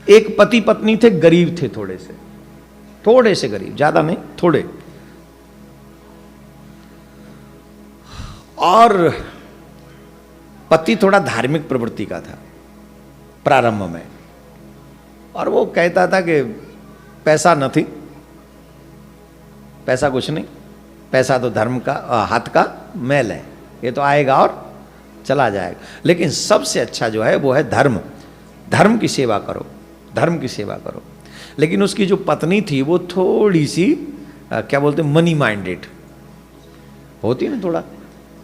एक पति पत्नी थे, गरीब थे, थोड़े से गरीब, ज्यादा नहीं, थोड़े। और पति थोड़ा धार्मिक प्रवृत्ति का था प्रारंभ में, और वो कहता था कि पैसा नहीं, पैसा कुछ नहीं, पैसा तो धर्म का हाथ का मैल है, ये तो आएगा और चला जाएगा, लेकिन सबसे अच्छा जो है वो है धर्म, धर्म की सेवा करो, धर्म की सेवा करो। लेकिन उसकी जो पत्नी थी वो थोड़ी सी क्या बोलते हैं, मनी माइंडेड होती ना, थोड़ा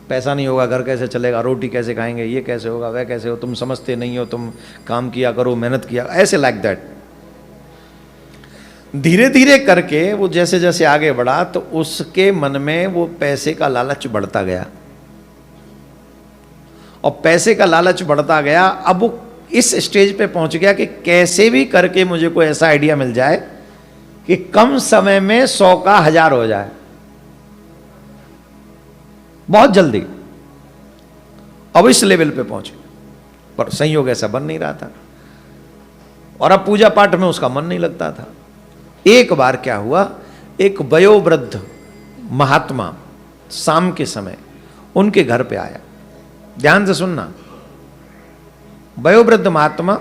पैसा नहीं होगा घर कैसे चलेगा, रोटी कैसे खाएंगे, ये कैसे होगा, वह कैसे हो, तुम समझते नहीं हो, तुम काम किया करो, मेहनत किया, ऐसे लाइक दैट। धीरे धीरे करके वो जैसे जैसे आगे बढ़ा तो उसके मन में वो पैसे का लालच बढ़ता गया, और पैसे का लालच बढ़ता गया। अब वो इस स्टेज पे पहुंच गया कि कैसे भी करके मुझे कोई ऐसा आइडिया मिल जाए कि कम समय में 100 का 1000 हो जाए, बहुत जल्दी। अब इस लेवल पे पहुंचे, पर संयोग ऐसा बन नहीं रहा था, और अब पूजा पाठ में उसका मन नहीं लगता था। एक बार क्या हुआ, एक वयोवृद्ध महात्मा शाम के समय उनके घर पे आया, ध्यान से सुनना, वयोवृद्ध महात्मा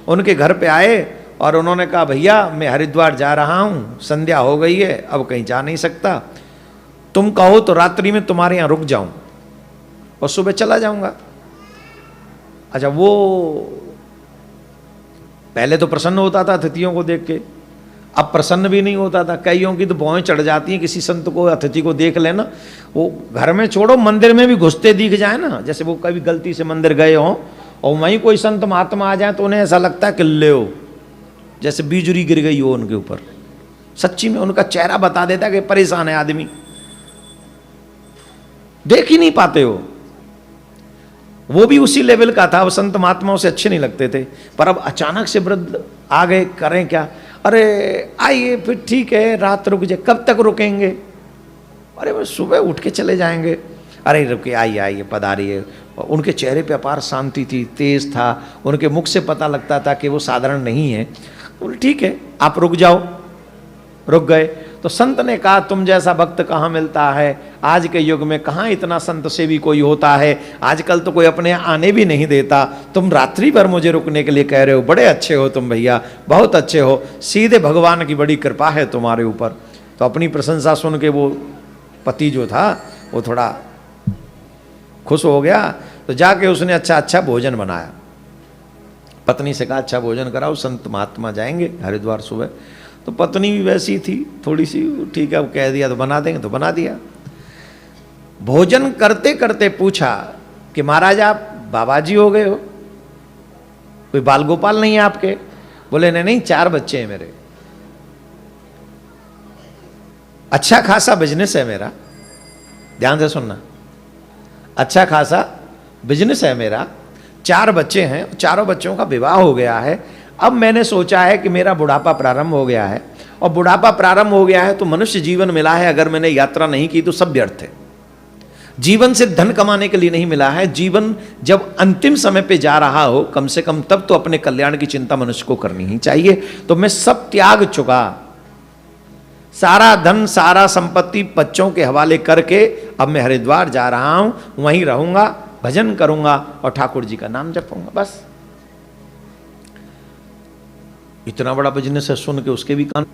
उनके घर पे आए और उन्होंने कहा, भैया मैं हरिद्वार जा रहा हूं, संध्या हो गई है, अब कहीं जा नहीं सकता, तुम कहो तो रात्रि में तुम्हारे यहां रुक जाऊं और सुबह चला जाऊंगा। अच्छा, वो पहले तो प्रसन्न होता था अतिथियों को देख के, अब प्रसन्न भी नहीं होता था। कईयों की तो भौएं चढ़ जाती हैं, किसी संत को अतिथि को देख लेना, वो घर में छोड़ो मंदिर में भी घुसते दिख जाए ना, जैसे वो कभी गलती से मंदिर गए हों और वहीं कोई संत महात्मा आ जाए तो उन्हें ऐसा लगता है कि ले हो, जैसे बिजुरी गिर गई हो उनके ऊपर। सच्ची में उनका चेहरा बता देता है कि परेशान है आदमी, देख ही नहीं पाते हो। वो भी उसी लेवल का था, वो संत महात्माओं से अच्छे नहीं लगते थे, पर अब अचानक से वृद्ध आ गए, करें क्या, अरे आइए फिर ठीक है, रात रुक जाए, कब तक रुकेंगे, अरे वो सुबह उठ के चले जाएंगे, अरे रुके, आइए आइए पधारिए। उनके चेहरे पे अपार शांति थी, तेज था, उनके मुख से पता लगता था कि वो साधारण नहीं है। बोले ठीक है आप रुक जाओ, रुक गए। तो संत ने कहा, तुम जैसा भक्त कहाँ मिलता है, आज के युग में कहाँ इतना संत सेवी कोई होता है, आजकल तो कोई अपने आने भी नहीं देता, तुम रात्रि भर मुझे रुकने के लिए कह रहे हो, बड़े अच्छे हो तुम भैया, बहुत अच्छे हो, सीधे भगवान की बड़ी कृपा है तुम्हारे ऊपर। तो अपनी प्रशंसा सुन के वो पति जो था वो थोड़ा खुश हो गया, तो जाके उसने अच्छा भोजन बनाया, पत्नी से कहा अच्छा भोजन कराओ, संत महात्मा जाएंगे हरिद्वार सुबह। तो पत्नी भी वैसी थी थोड़ी सी, ठीक है अब कह दिया तो बना देंगे, तो बना दिया। भोजन करते करते पूछा कि महाराज आप बाबा जी हो गए हो, कोई बाल गोपाल नहीं है आपके? बोले नहीं नहीं, 4 बच्चे हैं मेरे, अच्छा खासा बिजनेस है मेरा, ध्यान से सुनना, अच्छा खासा बिजनेस है मेरा, 4 बच्चे हैं, चारों बच्चों का विवाह हो गया है। अब मैंने सोचा है कि मेरा बुढ़ापा प्रारंभ हो गया है, और बुढ़ापा प्रारंभ हो गया है तो मनुष्य जीवन मिला है, अगर मैंने यात्रा नहीं की तो सब व्यर्थ है। जीवन सिर्फ धन कमाने के लिए नहीं मिला है, जीवन जब अंतिम समय पे जा रहा हो कम से कम तब तो अपने कल्याण की चिंता मनुष्य को करनी ही चाहिए। तो मैं सब त्याग चुका, सारा धन सारा संपत्ति बच्चों के हवाले करके अब मैं हरिद्वार जा रहा हूं, वहीं रहूंगा, भजन करूंगा और ठाकुर जी का नाम जपूंगा, बस। इतना बड़ा बिजनेस है सुन के उसके भी कान।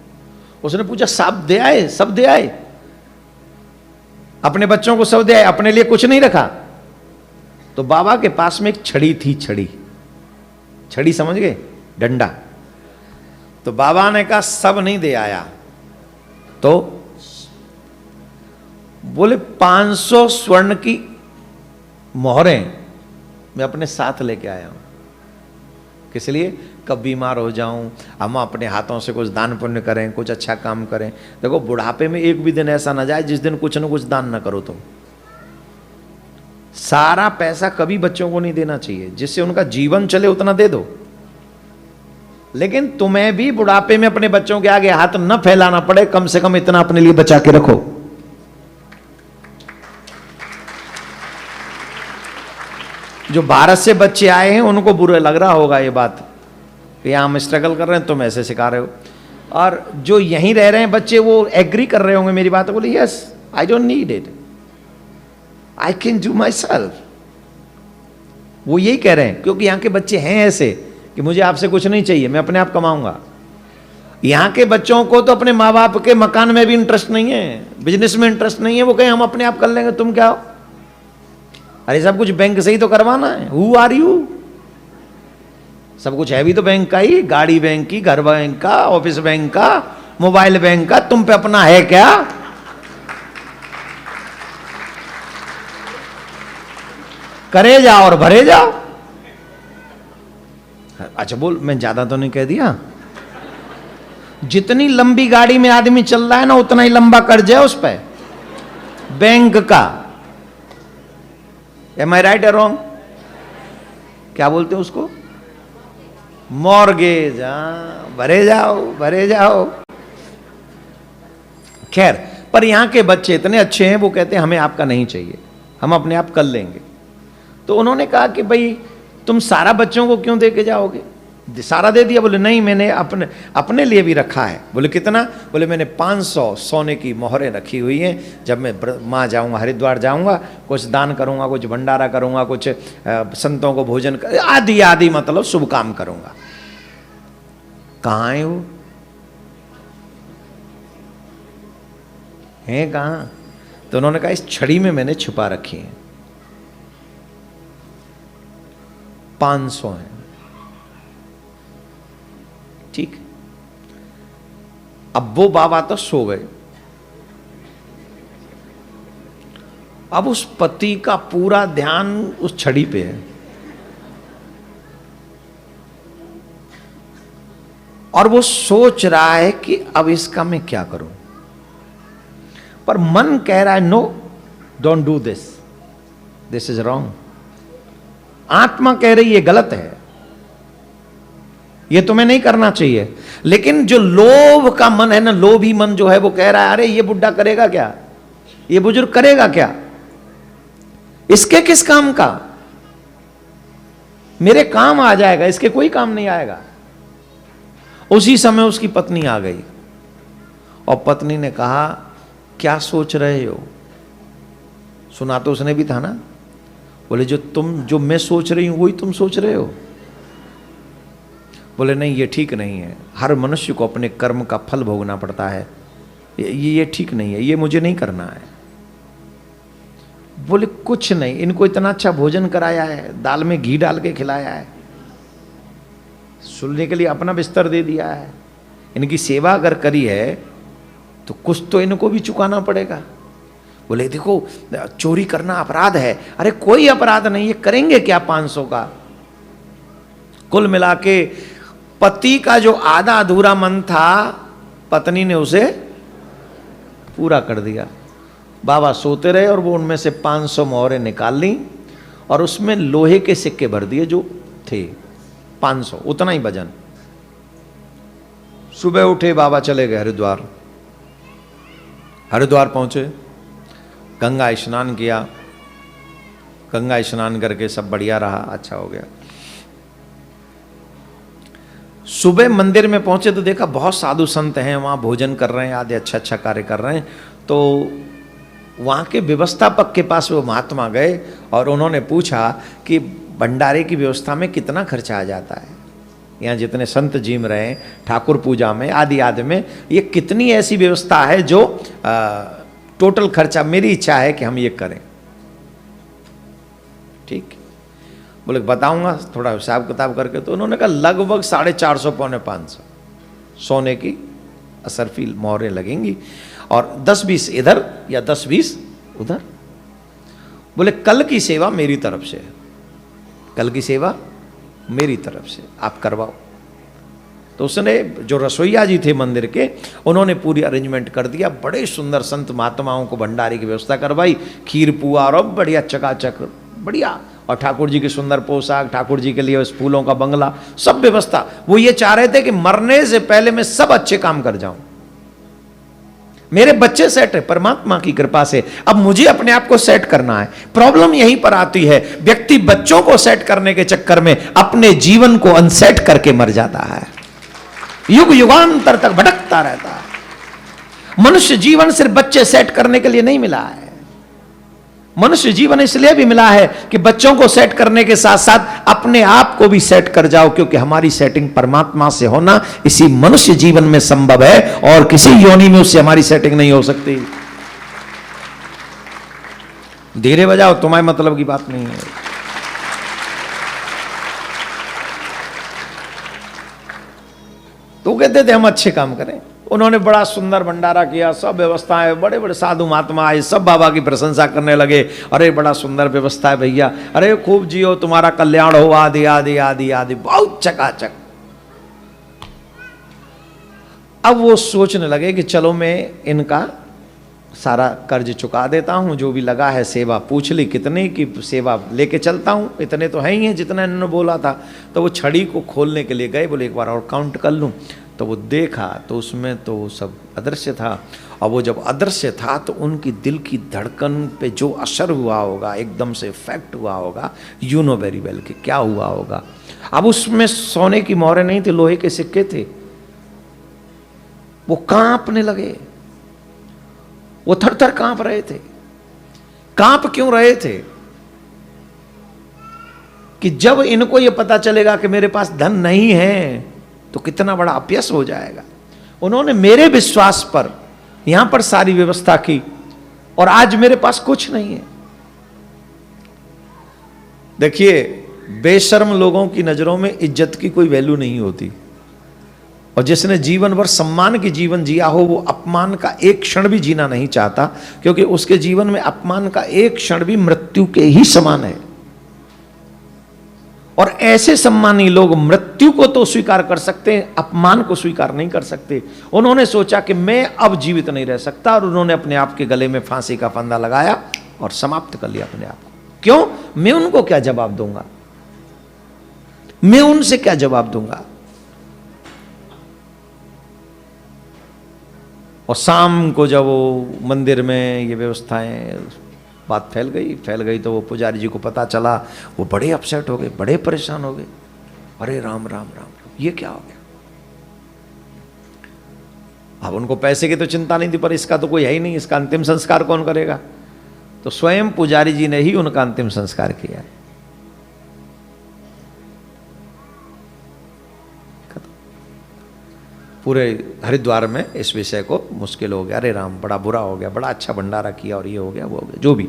उसने पूछा सब दे आए? सब दे आए, अपने बच्चों को सब दे आए, अपने लिए कुछ नहीं रखा? तो बाबा के पास में एक छड़ी थी, छड़ी समझ गए, डंडा। तो बाबा ने कहा सब नहीं दे आया, तो बोले 500 स्वर्ण की मोहरें मैं अपने साथ लेके आया हूं। किस लिए? कब बीमार हो जाऊं, हम अपने हाथों से कुछ दान पुण्य करें, कुछ अच्छा काम करें। देखो बुढ़ापे में एक भी दिन ऐसा ना जाए जिस दिन कुछ ना कुछ दान ना करो तुम। सारा पैसा कभी बच्चों को नहीं देना चाहिए, जिससे उनका जीवन चले उतना दे दो, लेकिन तुम्हें भी बुढ़ापे में अपने बच्चों के आगे हाथ न फैलाना पड़े, कम से कम इतना अपने लिए बचा के रखो। जो भारत से बच्चे आए हैं उनको बुरा लग रहा होगा ये बात, कि यहाँ हम स्ट्रगल कर रहे हैं, तुम ऐसे सिखा रहे हो। और जो यहीं रह रहे हैं बच्चे वो एग्री कर रहे होंगे मेरी बात, बोले yes I don't need it, I can do my self. वो यही कह रहे हैं क्योंकि यहाँ के बच्चे हैं ऐसे कि मुझे आपसे कुछ नहीं चाहिए, मैं अपने आप कमाऊंगा। यहाँ के बच्चों को तो अपने माँ बाप के मकान में भी इंटरेस्ट नहीं है, बिजनेस में इंटरेस्ट नहीं है, वो कहें हम अपने आप कर लेंगे, तुम क्या हो। अरे सब कुछ बैंक से ही तो करवाना है, हु आर यू। सब कुछ है भी तो बैंक का ही, गाड़ी बैंक की, घर बैंक का, ऑफिस बैंक का, मोबाइल बैंक का, तुम पे अपना है क्या। करे जाओ और भरे जाओ। अच्छा बोल, मैं ज्यादा तो नहीं कह दिया। जितनी लंबी गाड़ी में आदमी चल रहा है ना, उतना ही लंबा कर्ज है उस पर बैंक का। एम आई राइट और रॉन्ग? क्या बोलते हो उसको? मॉर्गेज। भरे जाओ भरे जाओ। खैर, पर यहां के बच्चे इतने अच्छे हैं, वो कहते हैं हमें आपका नहीं चाहिए, हम अपने आप कर लेंगे। तो उन्होंने कहा कि भाई तुम सारा बच्चों को क्यों दे के जाओगे? सारा दे दिया? बोले नहीं, मैंने अपने लिए भी रखा है। बोले कितना? बोले मैंने 500 सोने की मोहरें रखी हुई हैं, जब मैं माँ जाऊँगा, हरिद्वार जाऊँगा, कुछ दान करूँगा, कुछ भंडारा करूँगा, कुछ संतों को भोजन आदि आदि, मतलब शुभ काम करूँगा। कहाँ है वो? हैं कहाँ? तो उन्होंने कहा इस छड़ी में मैंने छुपा रखी है, 500 है। ठीक। अब वो बाबा तो सो गए। अब उस पति का पूरा ध्यान उस छड़ी पे है, और वो सोच रहा है कि अब इसका मैं क्या करूं। पर मन कह रहा है no, don't do this, this is wrong. आत्मा कह रही है गलत है, ये तुम्हें नहीं करना चाहिए। लेकिन जो लोभ का मन है ना, लोभी मन जो है, वो कह रहा है अरे ये बुढ़ा करेगा क्या, ये बुजुर्ग करेगा क्या, इसके किस काम का, मेरे काम आ जाएगा, इसके कोई काम नहीं आएगा। उसी समय उसकी पत्नी आ गई और पत्नी ने कहा क्या सोच रहे हो? सुना तो उसने भी था ना। बोले जो मैं सोच रही हूं वही तुम सोच रहे हो। बोले नहीं, ये ठीक नहीं है, हर मनुष्य को अपने कर्म का फल भोगना पड़ता है, ये ठीक नहीं है, ये मुझे नहीं करना है। बोले कुछ नहीं, इनको इतना अच्छा भोजन कराया है, दाल में घी डाल के खिलाया है, सुनने के लिए अपना बिस्तर दे दिया है, इनकी सेवा अगर करी है तो कुछ तो इनको भी चुकाना पड़ेगा। बोले देखो चोरी करना अपराध है। अरे कोई अपराध नहीं है, करेंगे क्या 500 का? कुल मिला के पति का जो आधा अधूरा मन था, पत्नी ने उसे पूरा कर दिया। बाबा सोते रहे और वो उनमें से 500 मोहरें निकाल ली और उसमें लोहे के सिक्के भर दिए जो थे 500, उतना ही वजन। सुबह उठे, बाबा चले गए हरिद्वार। हरिद्वार पहुंचे, गंगा स्नान किया, गंगा स्नान करके सब बढ़िया रहा, अच्छा हो गया। सुबह मंदिर में पहुंचे तो देखा बहुत साधु संत हैं वहाँ, भोजन कर रहे हैं, आदि अच्छा अच्छा कार्य कर रहे हैं। तो वहाँ के व्यवस्थापक के पास वो महात्मा गए और उन्होंने पूछा कि भंडारे की व्यवस्था में कितना खर्चा आ जाता है, यहाँ जितने संत जिम रहे हैं, ठाकुर पूजा में आदि आदि में, ये कितनी ऐसी व्यवस्था है जो टोटल खर्चा, मेरी इच्छा है कि हम ये करें। ठीक। बोले बताऊंगा थोड़ा हिसाब किताब करके। तो उन्होंने कहा लगभग 450 पौने 500 सोने की असरफी मोहरें लगेंगी और 10-20 इधर या 10-20 उधर। बोले कल की सेवा मेरी तरफ से है, कल की सेवा मेरी तरफ से आप करवाओ। तो उसने जो रसोईया जी थे मंदिर के, उन्होंने पूरी अरेंजमेंट कर दिया। बड़े सुंदर संत महात्माओं को भंडारे की व्यवस्था करवाई, खीर पुआ और बढ़िया चकाचक बढ़िया, और ठाकुर जी की सुंदर पोशाक, ठाकुर जी के लिए उस फूलों का बंगला, सब व्यवस्था। वो ये चाह रहे थे कि मरने से पहले मैं सब अच्छे काम कर जाऊं, मेरे बच्चे सेट है परमात्मा की कृपा से, अब मुझे अपने आप को सेट करना है। प्रॉब्लम यहीं पर आती है, व्यक्ति बच्चों को सेट करने के चक्कर में अपने जीवन को अनसेट करके मर जाता है, युग युगांतर तक भटकता रहता है। मनुष्य जीवन सिर्फ बच्चे सेट करने के लिए नहीं मिला है, मनुष्य जीवन इसलिए भी मिला है कि बच्चों को सेट करने के साथ साथ अपने आप को भी सेट कर जाओ, क्योंकि हमारी सेटिंग परमात्मा से होना इसी मनुष्य जीवन में संभव है और किसी योनि में उससे हमारी सेटिंग नहीं हो सकती। धीरे बजाओ, तुम्हारे मतलब की बात नहीं है। तो कहते थे हम अच्छे काम करें, उन्होंने बड़ा सुंदर भंडारा किया, सब व्यवस्थाएं, बड़े बड़े साधु महात्मा आए, सब बाबा की प्रशंसा करने लगे, अरे बड़ा सुंदर व्यवस्था है भैया, अरे खूब जियो, तुम्हारा कल्याण हो, आदि आदि आदि आदि, बहुत चकाचक। अब वो सोचने लगे कि चलो मैं इनका सारा कर्ज चुका देता हूं, जो भी लगा है सेवा पूछ ली कितने की सेवा लेके चलता हूं, इतने तो है ही है जितना इन्होंने बोला था। तो वो छड़ी को खोलने के लिए गए, बोले एक बार और काउंट कर लूं, तो वो देखा तो उसमें तो सब अदृश्य था। और वो जब अदृश्य था तो उनकी दिल की धड़कन पे जो असर हुआ होगा, एकदम से इफेक्ट हुआ होगा, यू नो वेरी वेल कि क्या हुआ होगा। अब उसमें सोने की मोहरें नहीं थे, लोहे के सिक्के थे। वो कांपने लगे, वो थर थर कांप रहे थे। कांप क्यों रहे थे? कि जब इनको ये पता चलेगा कि मेरे पास धन नहीं है तो कितना बड़ा अपयश हो जाएगा। उन्होंने मेरे विश्वास पर यहां पर सारी व्यवस्था की और आज मेरे पास कुछ नहीं है। देखिए, बेशर्म लोगों की नजरों में इज्जत की कोई वैल्यू नहीं होती, और जिसने जीवन भर सम्मान की जीवन जिया हो वो अपमान का एक क्षण भी जीना नहीं चाहता, क्योंकि उसके जीवन में अपमान का एक क्षण भी मृत्यु के ही समान है। और ऐसे सम्मानी लोग मृत्यु को तो स्वीकार कर सकते हैं, अपमान को स्वीकार नहीं कर सकते। उन्होंने सोचा कि मैं अब जीवित नहीं रह सकता, और उन्होंने अपने आप के गले में फांसी का फंदा लगाया और समाप्त कर लिया अपने आप को। क्यों? मैं उनको क्या जवाब दूंगा, मैं उनसे क्या जवाब दूंगा। और शाम को जब वो मंदिर में ये व्यवस्थाएं, बात फैल गई तो वो पुजारी जी को पता चला, वो बड़े अपसेट हो गए, बड़े परेशान हो गए। अरे राम राम राम, ये क्या हो गया। अब उनको पैसे की तो चिंता नहीं थी, पर इसका तो कोई है ही नहीं, इसका अंतिम संस्कार कौन करेगा। तो स्वयं पुजारी जी ने ही उनका अंतिम संस्कार किया। पूरे हरिद्वार में इस विषय को मुश्किल हो गया, अरे राम बड़ा बुरा हो गया, बड़ा अच्छा भंडारा किया और ये हो गया वो हो गया, जो भी।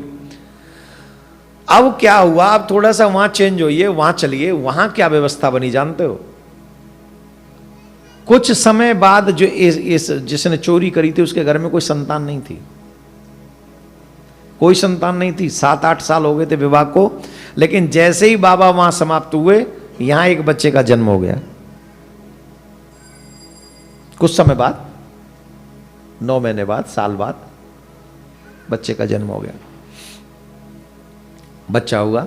अब क्या हुआ, अब थोड़ा सा वहां चेंज होइए, वहां चलिए, वहां क्या व्यवस्था बनी जानते हो। कुछ समय बाद जो इस जिसने चोरी करी थी उसके घर में कोई संतान नहीं थी, कोई संतान नहीं थी। 7-8 साल हो गए थे विवाह को, लेकिन जैसे ही बाबा वहां समाप्त हुए, यहां एक बच्चे का जन्म हो गया। कुछ समय बाद, 9 महीने बाद, साल बाद बच्चे का जन्म हो गया। बच्चा हुआ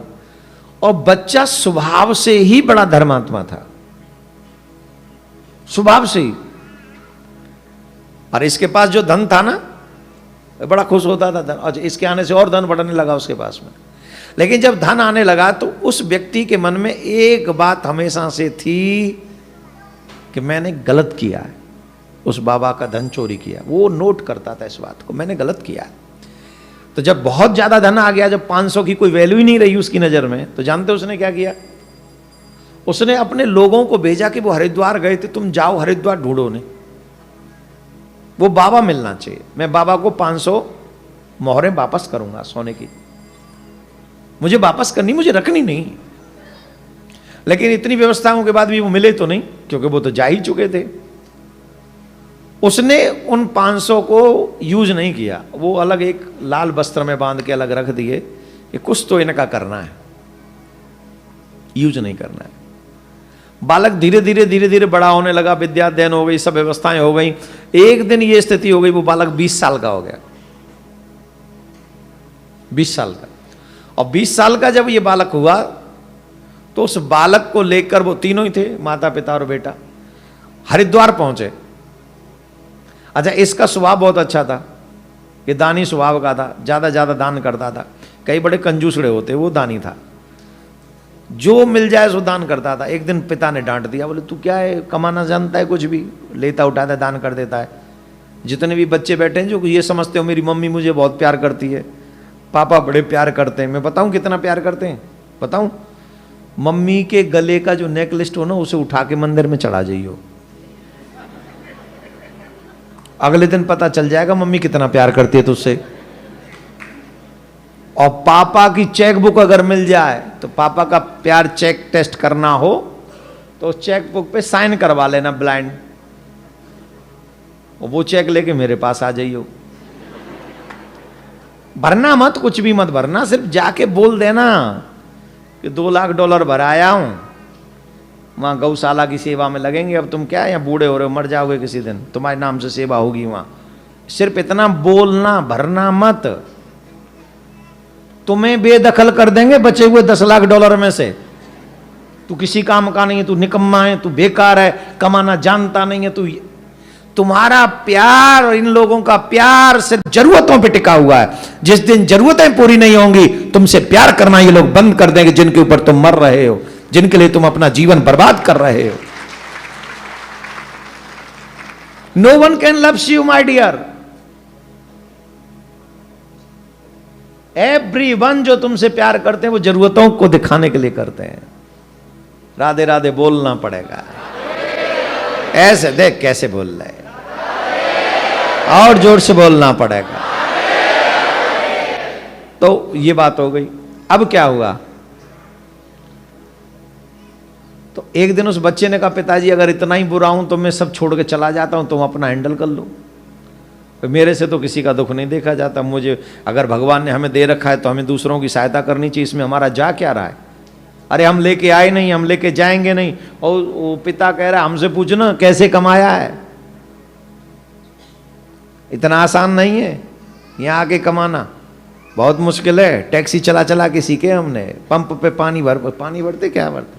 और बच्चा स्वभाव से ही बड़ा धर्मात्मा था, स्वभाव से ही। और इसके पास जो धन था ना, बड़ा खुश होता था धन, और इसके आने से और धन बढ़ने लगा उसके पास में। लेकिन जब धन आने लगा तो उस व्यक्ति के मन में एक बात हमेशा से थी कि मैंने गलत किया है, उस बाबा का धन चोरी किया। वो नोट करता था इस बात को, मैंने गलत किया है। तो जब बहुत ज्यादा धन आ गया, जब 500 की कोई वैल्यू ही नहीं रही उसकी नजर में, तो जानते उसने क्या किया। उसने अपने लोगों को भेजा कि वो हरिद्वार गए थे, तुम जाओ हरिद्वार ढूंढो उन्हें, वो बाबा मिलना चाहिए। मैं बाबा को 500 मोहरें वापस करूंगा सोने की, मुझे वापस करनी, मुझे रखनी नहीं। लेकिन इतनी व्यवस्थाओं के बाद भी वो मिले तो नहीं, क्योंकि वो तो जा ही चुके थे। उसने उन 500 को यूज नहीं किया, वो अलग एक लाल वस्त्र में बांध के अलग रख दिए कि कुछ तो इनका करना है, यूज नहीं करना है। बालक धीरे धीरे बड़ा होने लगा, विद्या अध्ययन हो गई, सब व्यवस्थाएं हो गई। एक दिन ये स्थिति हो गई, वो बालक 20 साल का हो गया, 20 साल का। और 20 साल का जब ये बालक हुआ तो उस बालक को लेकर, वो तीनों ही थे, माता पिता और बेटा, हरिद्वार पहुंचे। अच्छा, इसका स्वभाव बहुत अच्छा था, ये दानी स्वभाव का था, ज्यादा ज्यादा दान करता था। कई बड़े कंजूसड़े होते, वो दानी था, जो मिल जाए सो दान करता था। एक दिन पिता ने डांट दिया, बोले तू क्या है, कमाना जानता है, कुछ भी लेता उठाता है, दान कर देता है। जितने भी बच्चे बैठे हैं जो ये समझते हो मेरी मम्मी मुझे बहुत प्यार करती है, पापा बड़े प्यार करते हैं, मैं बताऊं कितना प्यार करते हैं, बताऊं? मम्मी के गले का जो नेकलेस हो ना, उसे उठा के मंदिर में चढ़ा जाइयो, अगले दिन पता चल जाएगा मम्मी कितना प्यार करती है तुझसे। और पापा की चेकबुक अगर मिल जाए तो पापा का प्यार चेक टेस्ट करना हो तो चेकबुक पे साइन करवा लेना ब्लाइंड, और वो चेक लेके मेरे पास आ जाइयो। भरना मत, कुछ भी मत भरना, सिर्फ जाके बोल देना कि $2 लाख भराया हूं, वहां गौशाला की सेवा में लगेंगे। अब तुम क्या यहाँ बूढ़े हो रहे हो, मर जाओगे किसी दिन, तुम्हारे नाम से सेवा होगी वहां। सिर्फ इतना बोलना, भरना मत, तुम्हें बेदखल कर देंगे बचे हुए $10 लाख में से। तू किसी काम का नहीं है, तू निकम्मा है, तू बेकार है, कमाना जानता नहीं है तू। तुम्हारा प्यार और इन लोगों का प्यार सिर्फ जरूरतों पे टिका हुआ है। जिस दिन जरूरतें पूरी नहीं होंगी, तुमसे प्यार करना ये लोग बंद कर देंगे, जिनके ऊपर तुम मर रहे हो, जिनके लिए तुम अपना जीवन बर्बाद कर रहे हो। No one can loves you my dear. Everyone जो तुमसे प्यार करते हैं वो जरूरतों को दिखाने के लिए करते हैं। राधे राधे बोलना पड़ेगा, ऐसे देख कैसे बोल रहे, और जोर से बोलना पड़ेगा। तो ये बात हो गई। अब क्या हुआ, तो एक दिन उस बच्चे ने कहा पिताजी अगर इतना ही बुरा हूं तो मैं सब छोड़ के चला जाता हूं, तुम अपना हैंडल कर लो, मेरे से तो किसी का दुख नहीं देखा जाता। मुझे अगर भगवान ने हमें दे रखा है तो हमें दूसरों की सहायता करनी चाहिए, इसमें हमारा जा क्या रहा है। अरे हम लेके आए नहीं, हम लेके जाएंगे नहीं। और वो पिता कह रहा है हमसे पूछना कैसे कमाया है, इतना आसान नहीं है यहाँ आके कमाना, बहुत मुश्किल है। टैक्सी चला चला के सीखे हमने, पंप पे पानी भरते क्या भरते,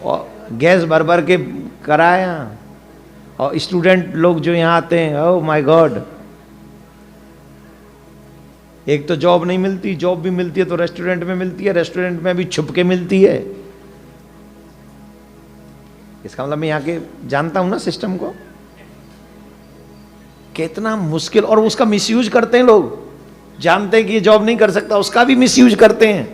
और गैस भर भर के कराया। और स्टूडेंट लोग जो यहाँ आते हैं, ओह माय गॉड, एक तो जॉब नहीं मिलती, जॉब भी मिलती है तो रेस्टोरेंट में मिलती है, रेस्टोरेंट में भी छुप के मिलती है। इसका मतलब मैं यहाँ के जानता हूं ना सिस्टम को, कितना मुश्किल। और उसका मिसयूज करते हैं लोग, जानते हैं कि ये जॉब नहीं कर सकता, उसका भी मिसयूज करते हैं।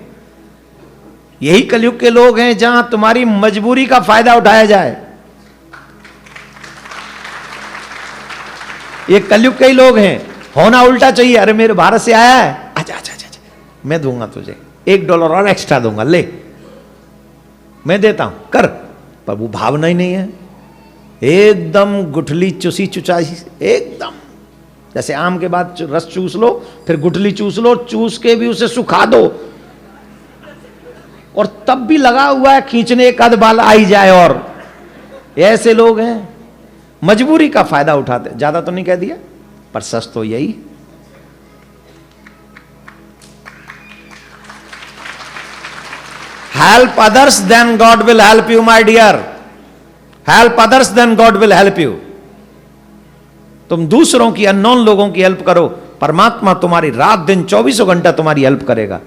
यही कलयुग के लोग हैं जहां तुम्हारी मजबूरी का फायदा उठाया जाए। ये कलयुग के ही लोग हैं। होना उल्टा चाहिए, अरे मेरे भारत से आया है, अच्छा अच्छा अच्छा, मैं दूंगा तुझे $1 और एक्स्ट्रा दूंगा, ले मैं देता हूं कर। पर वो भावना ही नहीं है, एकदम गुठली चुसी चुचाई, एकदम जैसे आम के बाद रस चूस लो फिर गुठली चूस लो, चूस के भी उसे सुखा दो, और तब भी लगा हुआ है खींचने एक आध बाल आई जाए। और ऐसे लोग हैं, मजबूरी का फायदा उठाते। ज्यादा तो नहीं कह दिया, पर सच तो यही। Help others then God will help you my dear, help others then God will help you. तुम दूसरों की, अननोन लोगों की हेल्प करो, परमात्मा तुम्हारी रात दिन 24 घंटा तुम्हारी हेल्प करेगा,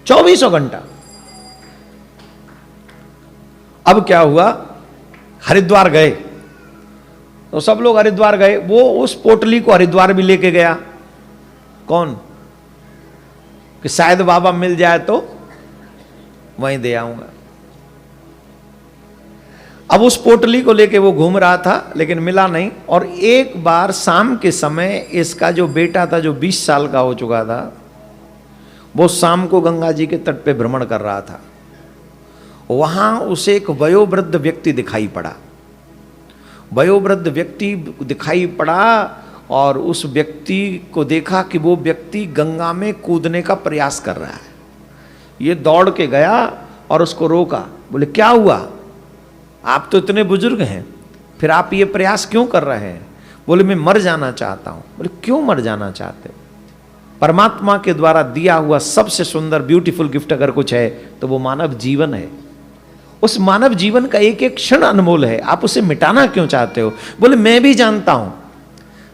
24 घंटा। अब क्या हुआ, हरिद्वार गए तो सब लोग हरिद्वार गए। वो उस पोटली को हरिद्वार भी लेके गया, कौन, कि शायद बाबा मिल जाए तो वहीं दे आऊंगा। अब उस पोटली को लेके वो घूम रहा था लेकिन मिला नहीं। और एक बार शाम के समय इसका जो बेटा था, जो 20 साल का हो चुका था, वो शाम को गंगा जी के तट पे भ्रमण कर रहा था। वहां उसे एक वयोवृद्ध व्यक्ति दिखाई पड़ा, वयोवृद्ध व्यक्ति दिखाई पड़ा, और उस व्यक्ति को देखा कि वो व्यक्ति गंगा में कूदने का प्रयास कर रहा है। ये दौड़ के गया और उसको रोका, बोले क्या हुआ, आप तो इतने बुजुर्ग हैं, फिर आप ये प्रयास क्यों कर रहे हैं। बोले मैं मर जाना चाहता हूं। बोले क्यों मर जाना चाहते हो। परमात्मा के द्वारा दिया हुआ सबसे सुंदर ब्यूटीफुल गिफ्ट अगर कुछ है तो वो मानव जीवन है। उस मानव जीवन का एक एक क्षण अनमोल है, आप उसे मिटाना क्यों चाहते हो। बोले मैं भी जानता हूं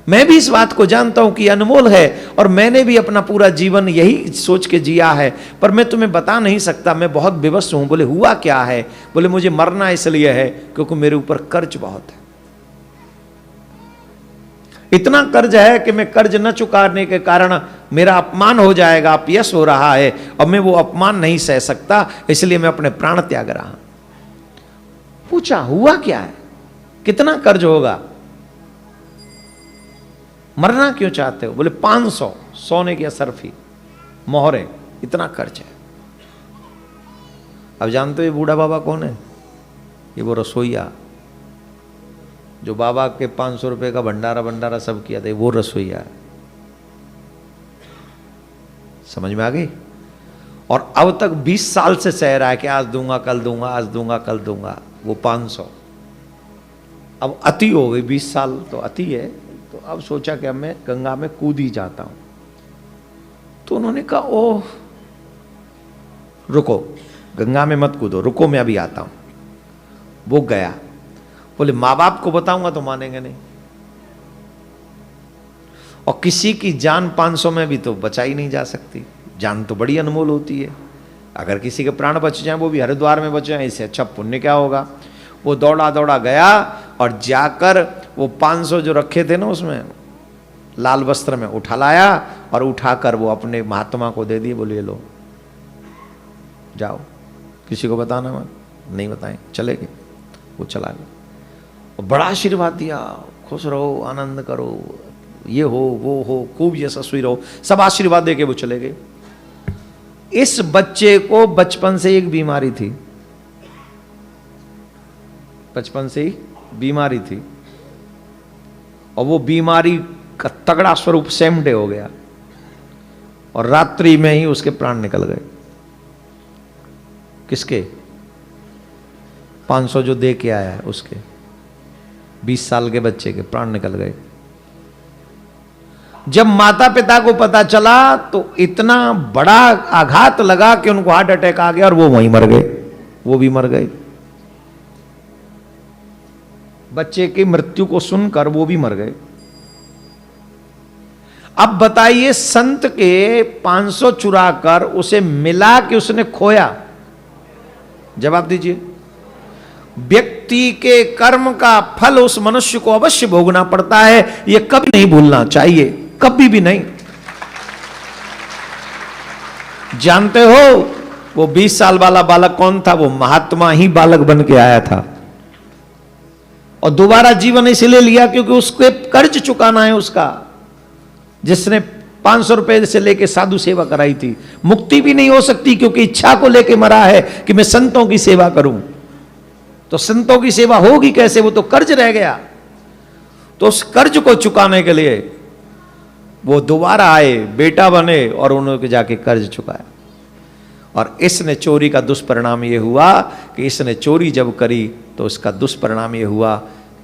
मैं भी इस बात को जानता हूं कि अनमोल है, और मैंने भी अपना पूरा जीवन यही सोच के जिया है, पर मैं तुम्हें बता नहीं सकता, मैं बहुत विवश हूं। बोले हुआ क्या है? बोले मुझे मरना इसलिए है क्योंकि मेरे ऊपर कर्ज बहुत है। इतना कर्ज है कि मैं कर्ज न चुकाने के कारण मेरा अपमान हो जाएगा, अपयश हो रहा है, और मैं वो अपमान नहीं सह सकता, इसलिए मैं अपने प्राण त्याग रहा हूं। पूछा हुआ क्या है, कितना कर्ज होगा, मरना क्यों चाहते हो? बोले 500 सोने की असरफी मोहरे, इतना कर्ज है। अब जानते हो ये बूढ़ा बाबा कौन है? ये वो रसोईया जो बाबा के 500 रुपए का भंडारा सब किया था, वो रसोईया है। समझ में आ गई? और अब तक 20 साल से सह रहा है कि आज दूंगा कल दूंगा, आज दूंगा कल दूंगा। वो 500 अब अति हो गई, 20 साल तो अति है। तो अब सोचा कि अब मैं गंगा में कूद ही जाता हूं। तो उन्होंने कहा ओह रुको, गंगा में मत कूदो, रुको मैं अभी आता हूं। वो गया। बोले माँ बाप को बताऊंगा तो मानेंगे नहीं, और किसी की जान 500 में भी तो बचाई नहीं जा सकती। जान तो बड़ी अनमोल होती है। अगर किसी के प्राण बच जाए, वो भी हरिद्वार में बच जाए, इससे अच्छा पुण्य क्या होगा। वो दौड़ा दौड़ा गया और जाकर वो 500 जो रखे थे ना उसमें लाल वस्त्र में उठा लाया, और उठाकर वो अपने महात्मा को दे दिए। बोले लो जाओ, किसी को बताना मत। नहीं बताएं, चले गए। वो चला गया और बड़ा आशीर्वाद दिया, खुश रहो, आनंद करो, ये हो वो हो, खूब यशस्वी रहो, सब आशीर्वाद दे के वो चले गए। इस बच्चे को बचपन से एक बीमारी थी, बचपन से ही बीमारी थी, और वो बीमारी का तगड़ा स्वरूप सेम डे हो गया, और रात्रि में ही उसके प्राण निकल गए। किसके? 500 जो दे के आया है उसके, 20 साल के बच्चे के प्राण निकल गए। जब माता पिता को पता चला तो इतना बड़ा आघात लगा कि उनको हार्ट अटैक आ गया, और वो वहीं मर गए, वो भी मर गए। बच्चे की मृत्यु को सुनकर वो भी मर गए। अब बताइए, संत के 500 चुरा कर उसे मिला कि उसने खोया? जवाब दीजिए। व्यक्ति के कर्म का फल उस मनुष्य को अवश्य भोगना पड़ता है, यह कभी नहीं भूलना चाहिए, कभी भी नहीं। जानते हो वो 20 साल वाला बालक कौन था? वो महात्मा ही बालक बन के आया था, और दोबारा जीवन इसलिए लिया क्योंकि उसके कर्ज चुकाना है उसका, जिसने 500 रुपए से लेके साधु सेवा कराई थी। मुक्ति भी नहीं हो सकती क्योंकि इच्छा को लेके मरा है कि मैं संतों की सेवा करूं। तो संतों की सेवा होगी कैसे? वो तो कर्ज रह गया। तो उस कर्ज को चुकाने के लिए वो दोबारा आए, बेटा बने, और उन्होंने जाके कर्ज चुकाया। और इसने चोरी का दुष्परिणाम ये हुआ कि इसने चोरी जब करी तो इसका दुष्परिणाम ये हुआ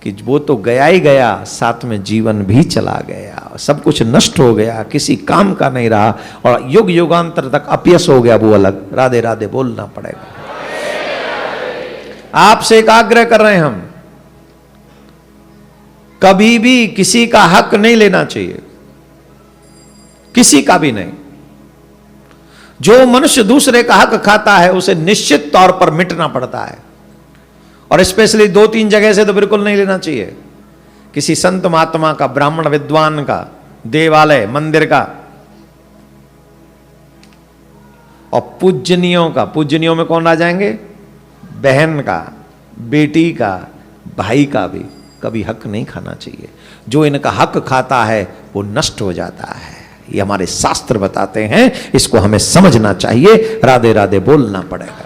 कि वो तो गया ही गया, साथ में जीवन भी चला गया, सब कुछ नष्ट हो गया, किसी काम का नहीं रहा, और युग युगांतर तक अपयश हो गया वो अलग। राधे राधे बोलना पड़ेगा। आपसे एक आग्रह कर रहे हैं हम, कभी भी किसी का हक नहीं लेना चाहिए, किसी का भी नहीं। जो मनुष्य दूसरे का हक खाता है उसे निश्चित तौर पर मिटना पड़ता है, और स्पेशली 2-3 जगह से तो बिल्कुल नहीं लेना चाहिए। किसी संत महात्मा का, ब्राह्मण विद्वान का, देवालय मंदिर का, और पूजनियों का। पूजनियों में कौन आ जाएंगे? बहन का, बेटी का, भाई का भी कभी हक नहीं खाना चाहिए। जो इनका हक खाता है वो नष्ट हो जाता है, ये हमारे शास्त्र बताते हैं, इसको हमें समझना चाहिए। राधे राधे बोलना पड़ेगा।